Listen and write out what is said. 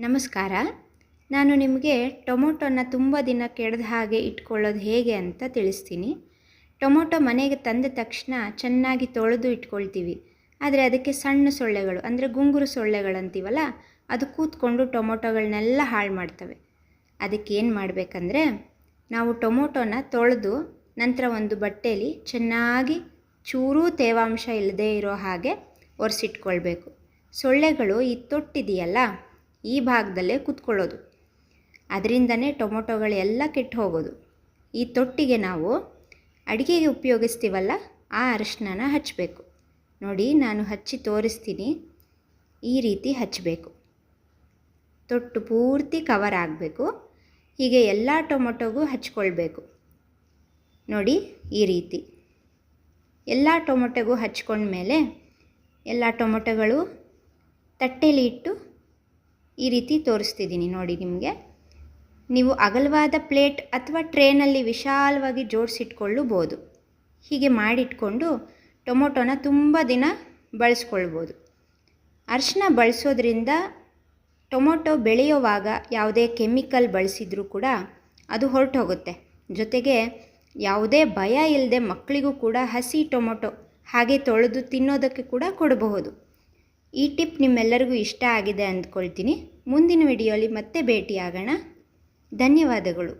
ನಮಸ್ಕಾರ. ನಾನು ನಿಮಗೆ ಟೊಮೊಟೊನ ತುಂಬ ದಿನ ಕೆಡದ ಹಾಗೆ ಇಟ್ಕೊಳ್ಳೋದು ಹೇಗೆ ಅಂತ ತಿಳಿಸ್ತೀನಿ. ಟೊಮೊಟೊ ಮನೆಗೆ ತಂದ ತಕ್ಷಣ ಚೆನ್ನಾಗಿ ತೊಳೆದು ಇಟ್ಕೊಳ್ತೀವಿ. ಆದರೆ ಅದಕ್ಕೆ ಸಣ್ಣ ಸೊಳ್ಳೆಗಳು ಅಂದರೆ ಗುಂಗುರು ಸೊಳ್ಳೆಗಳಂತೀವಲ್ಲ, ಅದು ಕೂತ್ಕೊಂಡು ಟೊಮೊಟೊಗಳನ್ನೆಲ್ಲ ಹಾಳು ಮಾಡ್ತವೆ. ಅದಕ್ಕೆ ಏನು ಮಾಡಬೇಕಂದ್ರೆ, ನಾವು ಟೊಮೊಟೊನ ತೊಳೆದು ನಂತರ ಒಂದು ಬಟ್ಟೆಯಲ್ಲಿ ಚೆನ್ನಾಗಿ ಚೂರೂ ತೇವಾಂಶ ಇಲ್ಲದೆ ಇರೋ ಹಾಗೆ ಒರೆಸಿಟ್ಕೊಳ್ಬೇಕು. ಸೊಳ್ಳೆಗಳು ಈ ತೊಟ್ಟಿದೆಯಲ್ಲ, ಈ ಭಾಗದಲ್ಲೇ ಕೂತ್ಕೊಳ್ಳೋದು. ಅದರಿಂದನೇ ಟೊಮೊಟೊಗಳೆಲ್ಲ ಕೆಟ್ಟು ಹೋಗೋದು. ಈ ತೊಟ್ಟಿಗೆ ನಾವು ಅಡುಗೆಗೆ ಉಪಯೋಗಿಸ್ತೀವಲ್ಲ, ಆ ಅರಿಶಿನ ಹಚ್ಚಬೇಕು. ನೋಡಿ, ನಾನು ಹಚ್ಚಿ ತೋರಿಸ್ತೀನಿ. ಈ ರೀತಿ ಹಚ್ಚಬೇಕು. ತೊಟ್ಟು ಪೂರ್ತಿ ಕವರ್ ಆಗಬೇಕು. ಹೀಗೆ ಎಲ್ಲ ಟೊಮೊಟೊಗೂ ಹಚ್ಕೊಳ್ಬೇಕು. ನೋಡಿ, ಈ ರೀತಿ ಎಲ್ಲ ಟೊಮೊಟೊಗೂ ಹಚ್ಕೊಂಡ್ಮೇಲೆ ಎಲ್ಲ ಟೊಮೊಟೊಗಳು ತಟ್ಟೆಯಲ್ಲಿ ಇಟ್ಟು ಈ ರೀತಿ ತೋರಿಸ್ತಿದ್ದೀನಿ. ನೋಡಿ, ನಿಮಗೆ ನೀವು ಅಗಲವಾದ ಪ್ಲೇಟ್ ಅಥವಾ ಟ್ರೇನಲ್ಲಿ ವಿಶಾಲವಾಗಿ ಜೋಡಿಸಿಟ್ಕೊಳ್ಳಬಹುದು. ಹೀಗೆ ಮಾಡಿಟ್ಕೊಂಡು ಟೊಮೊಟೊನ ತುಂಬ ದಿನ ಬಳಸ್ಕೊಳ್ಬೋದು. ಅರಿಶಿನ ಬಳಸೋದ್ರಿಂದ ಟೊಮೊಟೊ ಬೆಳೆಯುವಾಗ ಯಾವುದೇ ಕೆಮಿಕಲ್ ಬಳಸಿದರೂ ಕೂಡ ಅದು ಹೊರಟು ಹೋಗುತ್ತೆ. ಜೊತೆಗೆ ಯಾವುದೇ ಭಯ ಇಲ್ಲದೆ ಮಕ್ಕಳಿಗೂ ಕೂಡ ಹಸಿ ಟೊಮೊಟೊ ಹಾಗೆ ತೊಳೆದು ತಿನ್ನೋದಕ್ಕೆ ಕೂಡ ಕೊಡಬಹುದು. ಈ ಟಿಪ್ ನಿಮ್ಮೆಲ್ಲರಿಗೂ ಇಷ್ಟ ಆಗಿದೆ ಅಂದ್ಕೊಳ್ತೀನಿ. ಮುಂದಿನ ವಿಡಿಯೋಲಿ ಮತ್ತೆ ಭೇಟಿಯಾಗೋಣ. ಧನ್ಯವಾದಗಳು.